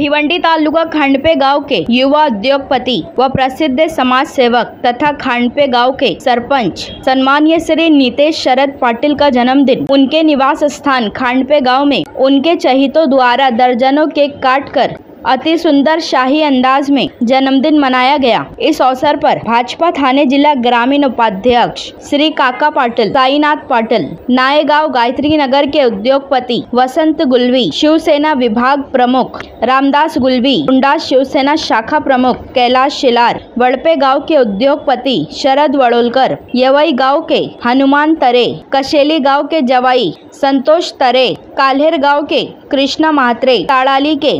भिवंडी तालुका खांडपे गांव के युवा उद्योगपति व प्रसिद्ध समाज सेवक तथा खांडपे गांव के सरपंच सम्माननीय श्री नितेश शरद पाटिल का जन्मदिन उनके निवास स्थान खांडपे गांव में उनके चहेतों द्वारा दर्जनों केक काटकर अति सुंदर शाही अंदाज में जन्मदिन मनाया गया। इस अवसर पर भाजपा थाने जिला ग्रामीण उपाध्यक्ष श्री काका पाटिल, साईनाथ पाटिल, नायगांव गायत्री नगर के उद्योगपति वसंत गुलवी, शिवसेना विभाग प्रमुख रामदास गुलवी, मुंडा शिवसेना शाखा प्रमुख कैलाश शिलार, वड़पे गांव के उद्योगपति शरद वडोलकर, यवई गांव के हनुमान तरे, कशेली गांव के जवाई संतोष तरे, काल्हेर गांव के कृष्णा महात्रे, ताड़ाली के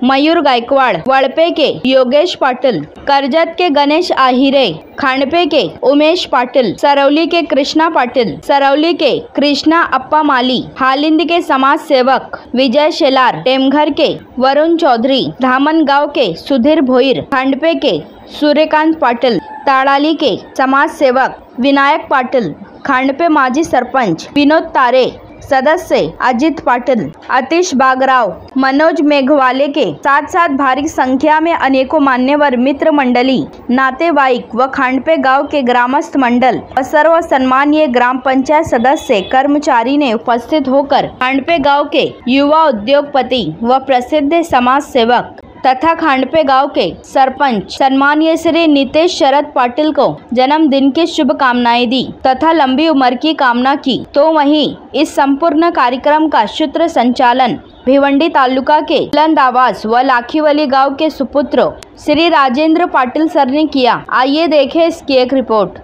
मयूर गायकवाड़, वड़पे के योगेश पाटिल, करजत के गणेश आहिरे, खांडपे के उमेश पाटिल, सरौली के कृष्णा पाटिल, सरौली के कृष्णा अप्पा माली, हालिंद के समाज सेवक विजय शेलार, टेमघर के वरुण चौधरी, धामन गांव के सुधीर भोईर, खांडपे के सूर्यकांत पाटिल, ताड़ाली के समाज सेवक विनायक पाटिल, खांडपे माजी सरपंच विनोद तारे, सदस्य अजित पाटिल, आतिश बागराव, मनोज मेघवाले के साथ साथ भारी संख्या में अनेकों मान्यवर मित्र मंडली, नातेवाईक व खांडपे गांव के ग्रामस्थ मंडल व सर्व सम्मानीय ग्राम पंचायत सदस्य कर्मचारी ने उपस्थित होकर खांडपे गांव के युवा उद्योगपति व प्रसिद्ध समाज सेवक तथा खांडपे गांव के सरपंच सम्माननीय श्री नितेश शरद पाटिल को जन्मदिन की शुभकामनाएं दी तथा लंबी उम्र की कामना की। तो वहीं इस संपूर्ण कार्यक्रम का सूत्र संचालन भिवंडी तालुका के बुलंद आवाज व लाखीवली गांव के सुपुत्र श्री राजेंद्र पाटिल सर ने किया। आइए देखें इसकी एक रिपोर्ट।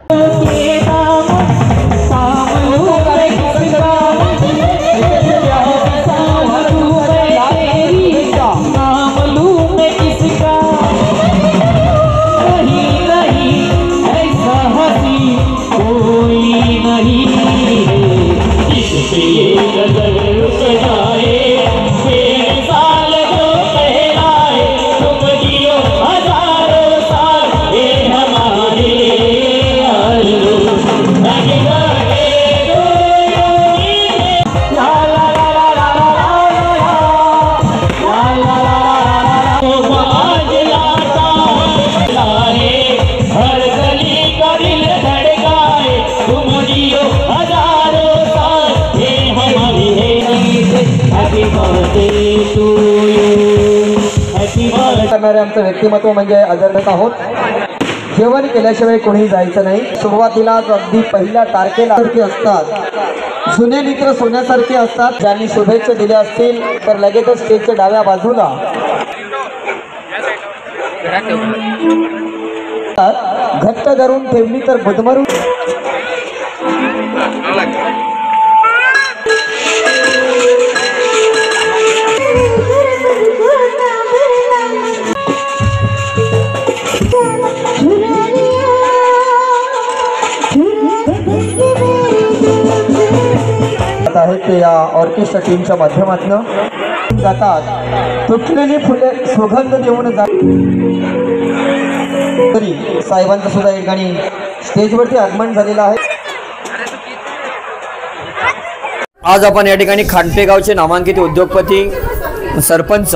करणारे आमचं व्यक्तिमत्व म्हणजे आदरणीय आहोत। जेवण केल्याशिवाय कोणी जायचं नाही। सुरुवातीला अगदी पहिल्या तारखेला असतात जुने मित्र सोन्यासारखे असतात। ज्यांनी शुभेच्छा दिल्या असतील तर लगेचच स्टेजच्या डाव्या बाजूला घट्ट धरून ठेवली तर बदमरून ते या ऑर्केस्ट्रा टीमच्या माध्यमातून जातात। तुटलेली फुले सुगंध देऊन तरी साहेबांचं सुद्धा एक गाणी स्टेजवरती आगमन झालेलं आहे। आज आपण या ठिकाणी खांडपे गावचे नामांकित उद्योगपती सरपंच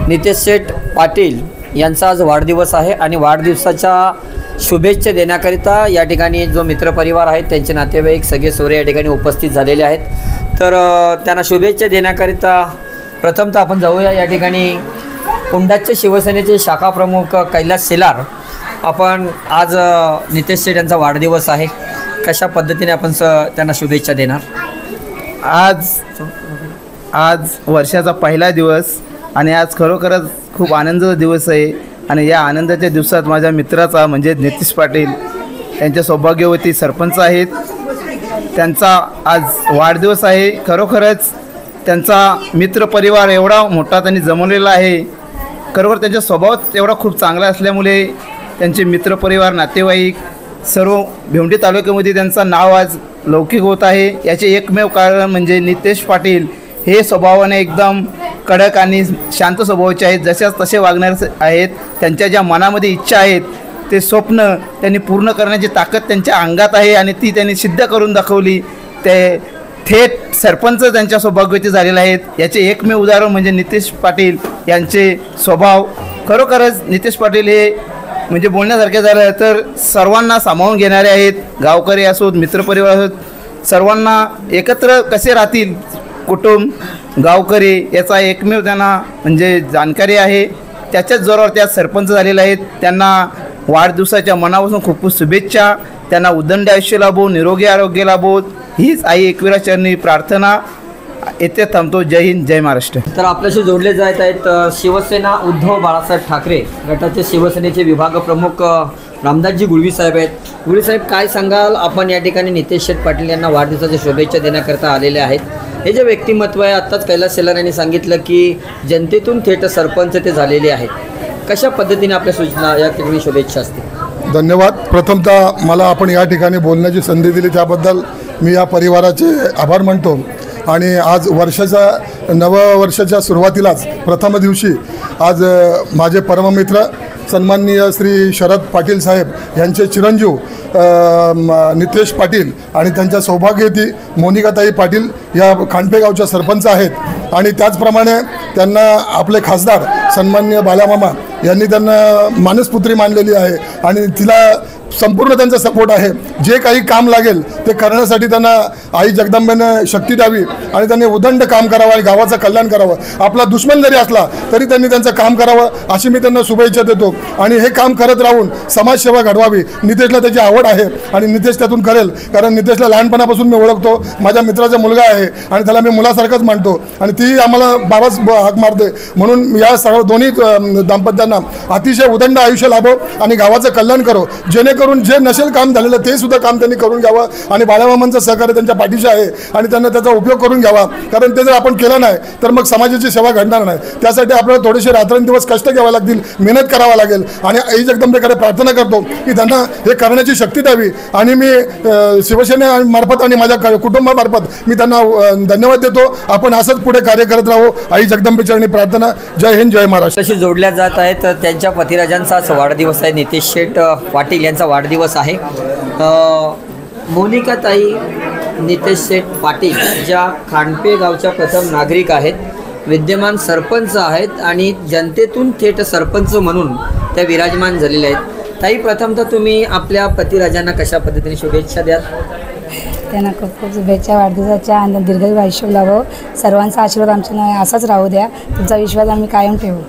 नितेश शेठ पाटील यांचा आज वाढदिवस आहे आणि वाढदिवसाच्या शुभेच्छा देण्याकरिता या ठिकाणी जो मित्रपरिवार आहेत त्यांचे नातेवाईक सगळे सोरे या ठिकाणी उपस्थित झालेले आहेत। तर त्यांना शुभेच्छा देण्याकरिता प्रथमतः आपण जाऊया। या ठिकाणी कुंडाचे शिवसेनेचे शाखा प्रमुख कैलाश शिलार, आपण आज नितेश शेठ यांचा वाढदिवस आहे, कशा पद्धतीने आपण त्यांना शुभेच्छा देणार? आज वर्षाचा पहिला दिवस आणि आज खरोखरच खूप आनंदाचा दिवस आहे आणि या आनंदाच्या दिवसात माझ्या मित्राचा म्हणजे नितेश पाटील यांच्या सौभाग्यवती सरपंच आहेत, त्यांचा आज वाढदिवस आहे। खरोखरच त्यांचा मित्रपरिवार एवढा मोठा त्यांनी जमवलेला आहे। खरोखर त्यांचा स्वभाव एवढा खूप चांगला असल्यामुळे त्यांचे मित्रपरिवार नातेवाईक सर्व भिवंडी तालुक्यामध्ये त्यांचं नाव आज लौकिक होत आहे। याचे एकमेव कारण म्हणजे नितेश पाटील हे स्वभावाने एकदम कडक आणि शांत स्वभावाचे आहेत, जशाच तसे वागणारे आहेत। त्यांच्या ज्या मनामध्ये इच्छा आहेत ते स्वप्न त्यांनी पूर्ण करण्याची ताकद त्यांच्या अंगात आहे आणि ती त्यांनी सिद्ध करून दाखवली। ते थेट सरपंच त्यांच्या सौभाग्यवती झालेले आहेत। याचे एकमेव उदाहरण म्हणजे नितेश पाटील यांचे स्वभाव। खरोखरच नितेश पाटील हे म्हणजे बोलण्यासारखे झालं तर सर्वांना सामावून घेणारे आहेत। गावकरी असोत, मित्रपरिवार असोत, सर्वांना एकत्र कसे राहतील कुटुंब, गावकरी याचा एकमेव त्यांना म्हणजे जाणकारी आहे। त्याच्याच जोरावर त्या सरपंच झालेले आहेत। त्यांना वाढदिवसाच्या मनापासून खूप खूप शुभेच्छा। त्यांना उदंड आयुष्य लाभो, निरोगी आरोग्य लाभो हीच आई एकविरा चरणी प्रार्थना। येथे थांबतो। जय हिंद, जय महाराष्ट्र। तर आपल्याशी जोडले जात आहेत शिवसेना उद्धव बाळासाहेब ठाकरे गटाचे शिवसेनेचे विभाग प्रमुख रामदासजी गुळवी साहेब आहेत। गुळवी साहेब, काय सांगाल? आपण या ठिकाणी नितेश शेठ पाटील यांना वाढदिवसाच्या शुभेच्छा देण्याकरता आलेले आहेत। हे जे व्यक्तिमत्व आहे, आत्ताच कैलास शेलार यांनी सांगितलं की जनतेतून थेट सरपंच ते झालेले आहेत, कशा पद्धतीने आपल्या सूचना या ठिकाणी शुभेच्छा असतील? धन्यवाद। प्रथमतः मला आपण या ठिकाणी बोलण्याची संधी दिली त्याबद्दल मी या परिवाराचे आभार मानतो। आणि आज नववर्षाच्या सुरुवातीलाच प्रथम दिवशी आज माझे परममित्र सन्माननीय श्री शरद पाटील साहेब यांचे चिरंजीव नितेश पाटील आणि त्यांच्या सौभाग्यवती मोनिकाताई पाटील या खांडपे गावच्या सरपंच आहेत। आणि त्याचप्रमाणे त्यांना आपले खासदार सन्माननीय बालामामा यांनी त्यांना मानसपुत्री मानलेली आहे आणि तिला संपूर्ण त्यांचा सपोर्ट आहे। जे काही काम लागेल ते करण्यासाठी त्यांना आई जगदंबेने शक्ती द्यावी आणि त्यांनी उदंड काम करावं आणि गावाचं कल्याण करावं। आपला दुश्मन जरी असला तरी त्यांनी त्यांचं काम करावं अशी मी त्यांना शुभेच्छा देतो। आणि हे काम करत राहून समाजसेवा घडवावी। नितेशला त्याची आवड आहे आणि नितेश त्यातून करेल, कारण नितेशला लहानपणापासून मी ओळखतो। माझ्या मित्राचा मुलगा आहे आणि त्याला मी मुलासारखंच मानतो आणि ती आम्हाला बाबाच हाक मारते। म्हणून या सर्व दोन्ही दाम्पत्यांना अतिशय उदंड आयुष्य लाभो आणि गावाचं कल्याण करो, जेणेकरून जे नसेल काम झालेलं ते सुद्धा काम त्यांनी करून घ्यावं। आणि बाळामामांचं सहकार्य त्यांच्या पाठीशी आहे आणि त्यांना त्याचा उपयोग करून घ्यावा, कारण ते जर आपण केलं नाही तर मग समाजाची सेवा घडणार नाही। त्यासाठी आपल्याला थोडेसे रात्रंदिवस कष्ट घ्यावे लागतील, मेहनत करावा लागेल। आणि आई जगदंबेकडे प्रार्थना करतो की त्यांना हे करण्याची शक्ती द्यावी। आणि मी शिवसेनेमार्फत आणि माझ्या कुटुंबामार्फत मी त्यांना धन्यवाद देतो। आपण असंच पुढे कार्य करत राहू। आई जगदंबेचरणी प्रार्थना। जय हिंद, जय महाराष्ट्र। तशी जोडल्या जात आहेत त्यांच्या पतिराजांचा आज वाढदिवस आहे। नितेश शेठ पाटील यांचा वाढदिवस आहे। मोनिकाताई नितेश शेठ पाटील ज्या खांडपे गावच्या प्रथम नागरिक आहेत, विद्यमान सरपंच आहेत आणि जनतेतून थेट सरपंच म्हणून त्या विराजमान झालेल्या आहेत। ताई, प्रथमतः तुम्ही आपल्या पतिराजांना कशा पद्धतीने शुभेच्छा द्याल? त्यांना खूप खूप शुभेच्छा वाढदिवसाच्या आणि दीर्घ आयुष्य लाभो। सर्वांचा आशीर्वाद आमच्या असाच राहू द्या। तुमचा विश्वास आम्ही कायम ठेवू।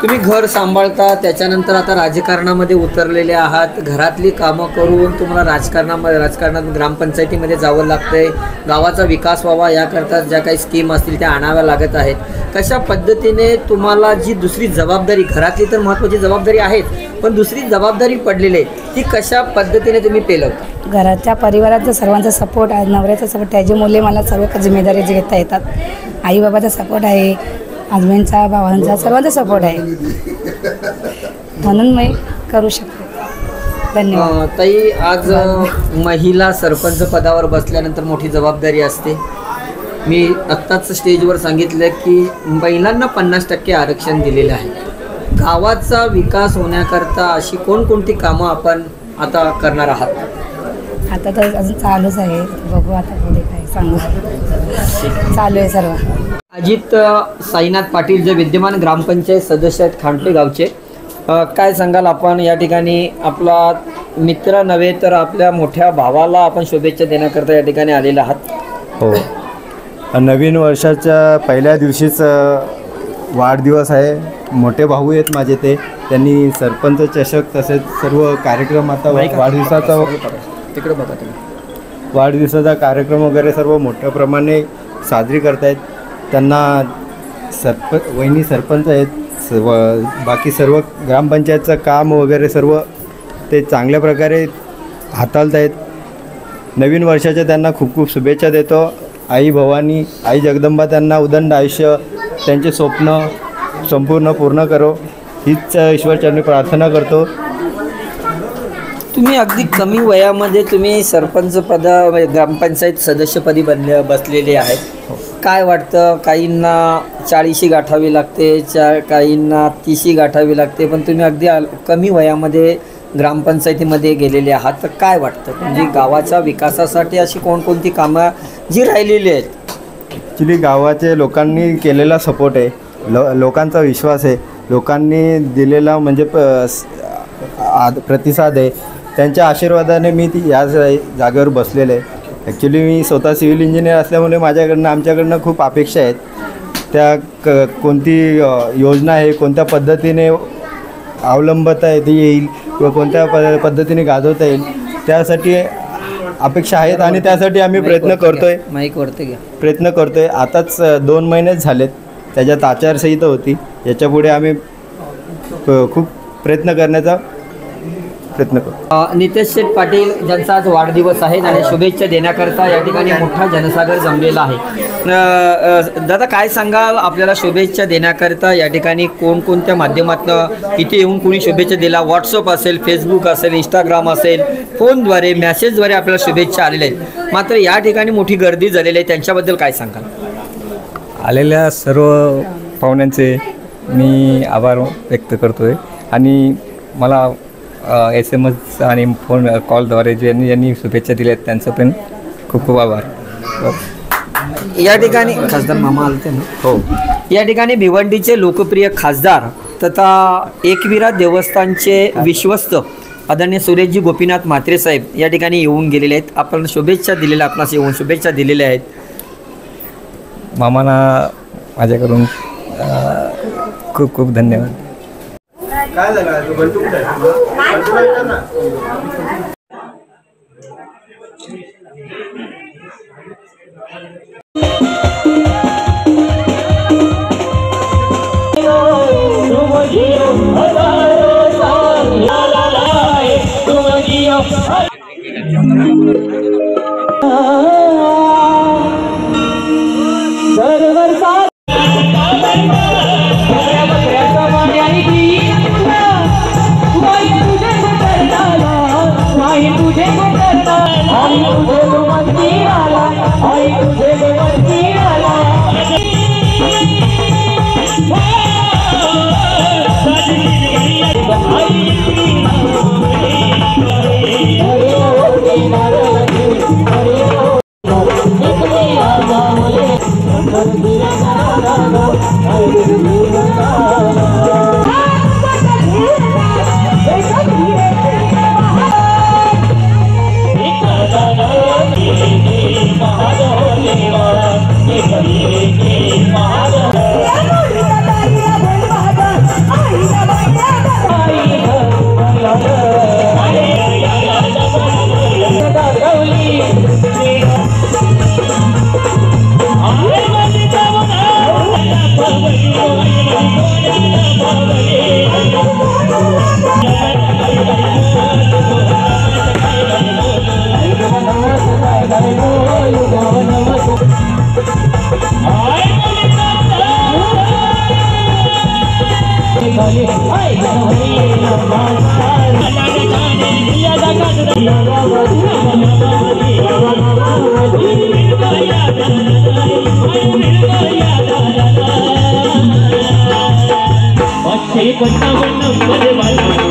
तुम्ही घर सांभाळता, त्याच्यानंतर आता राजकारणामध्ये उतरलेले आहात। घरातली कामं करून तुम्हाला राजकारणात ग्रामपंचायतीमध्ये जावं लागतंय। गावाचा विकास व्हावा याकरता ज्या काही स्कीम असतील त्या आणाव्या लागत आहेत। कशा पद्धतीने तुम्हाला जी दुसरी जबाबदारी, घरातली तर महत्त्वाची जबाबदारी आहेच, पण दुसरी जबाबदारी पडलेली आहे ती कशा पद्धतीने तुम्ही पेलवता? घराच्या परिवाराचा सर्वांचा सपोर्ट आहे, नवऱ्याचा सपोर्ट, त्याची मुले मला सर्व जिम्मेदारी घेता येतात। आई बाबाचा सपोर्ट आहे, हजबंडचा, भावांचा, सर्वांचा सपोर्ट आहे, म्हणून मी करू शकते। धन्यवाद। ताई, आज महिला सरपंच पदावर बसल्यानंतर मोठी जबाबदारी असते। मी आत्ताच स्टेजवर सांगितलं की महिलांना 50% आरक्षण दिलेलं आहे। गावाचा विकास होण्याकरता अशी कोणकोणती कामं आपण आता करणार आहात? आता तर अजून चालूच आहे, बघू आता पुढे काय सांगू। चालू आहे सर्व। अजित साईनाथ पाटील जे विद्यमान ग्रामपंचायत सदस्य आहेत खांडपे गावचे, काय सांगाल? आपण या ठिकाणी आपला मित्र नव्हे तर आपल्या मोठ्या भावाला आपण शुभेच्छा देण्याकरता या ठिकाणी आलेला आहात। हो, नवीन वर्षाच्या पहिल्या दिवशीच वाढदिवस आहे। मोठे भाऊ आहेत माझे, त्यांनी सरपंच चषक तसेच सर्व कार्यक्रम आता वाढदिवसाचा तिकडे बघा तुम्ही, वाढदिवसाचा कार्यक्रम वगैरे सर्व मोठ्या प्रमाणे साजरी करतायत। त्यांना वहिनी सरपंच आहेत, बाकी सर्व ग्रामपंचायतचं काम वगैरे सर्व ते चांगल्या प्रकारे हाताळत आहेत। नवीन वर्षाच्या त्यांना खूप खूप शुभेच्छा देतो। आई भवानी, आई जगदंबा त्यांना उदंड आयुष्य, त्यांचे स्वप्न संपूर्ण पूर्ण करो हीच ईश्वरचरणी प्रार्थना करतो। तुम्ही अगदी कमी वयामध्ये तुम्ही सरपंच ग्रामपंचायत सदस्यपदी बसलेले आहेत। काय वाटतं? काहींना 40शी गाठावी लागते, काहींना 30शी गाठावी लागते, पण तुम्ही अगदी कमी वयामध्ये ग्रामपंचायतीमध्ये गेलेले आहात, तर काय वाटतं म्हणजे गावाच्या विकासासाठी अशी कोणकोणती कामं जी राहिलेली आहेत? ॲक्च्युली गावाचे लोकांनी केलेला सपोर्ट आहे, लोकांचा विश्वास आहे, लोकांनी दिलेला म्हणजे प्रतिसाद आहे, त्यांच्या आशीर्वादाने मी या जागेवर बसलेलं आहे. ॲक्च्युली मी स्वतः सिव्हिल इंजिनियर असल्यामुळे आमच्याकडनं खूप अपेक्षा आहेत. त्या कोणती योजना आहे, कोणत्या पद्धतीने अवलंबता येईल किंवा कोणत्या पद्धतीने गाजवता येईल, त्यासाठी अपेक्षा आहेत आणि त्यासाठी आम्ही प्रयत्न करतोय. आताच 2 महिनेच झालेत, त्याच्यात आचारसंहिता होती. याच्यापुढे आम्ही खूप प्रयत्न करण्याचा प्रयत्न करू. नितेश शेठ पाटील ज्यांचा आज वाढदिवस आहे आणि शुभेच्छा देण्याकरता या ठिकाणी मोठा जनसागर जमलेला आहे. दादा काय सांगाल, आपल्याला शुभेच्छा देण्याकरता या ठिकाणी कोणकोणत्या माध्यमातून इथे येऊन कोणी शुभेच्छा दिला? व्हॉट्सअप असेल, फेसबुक असेल, इंस्टाग्राम असेल, फोनद्वारे, मेसेजद्वारे आपल्याला शुभेच्छा आलेल्या आहेत. मात्र या ठिकाणी मोठी गर्दी झालेली आहे, त्यांच्याबद्दल काय सांगाल? आलेल्या सर्व पाहुण्यांचे मी आभार व्यक्त करतो आहे आणि मला SMS आणि फोन कॉलद्वारे ज्यांनी शुभेच्छा दिल्या आहेत त्यांचं पण खूप खूप आभार. या ठिकाणी खासदार मामा आलते ना? हो. या ठिकाणी भिवंडीचे लोकप्रिय खासदार तथा एकविरा देवस्थानचे विश्वस्त आदरणीय सुरेशजी गोपीनाथ म्हात्रे साहेब या ठिकाणी येऊन गेलेले आहेत. आपण शुभेच्छा दिलेल्या, आपणास येऊन शुभेच्छा दिलेल्या आहेत. मामांना माझ्याकडून खूप खूप धन्यवाद. काय झालं बंटू कुठे आहे? पंचावन्न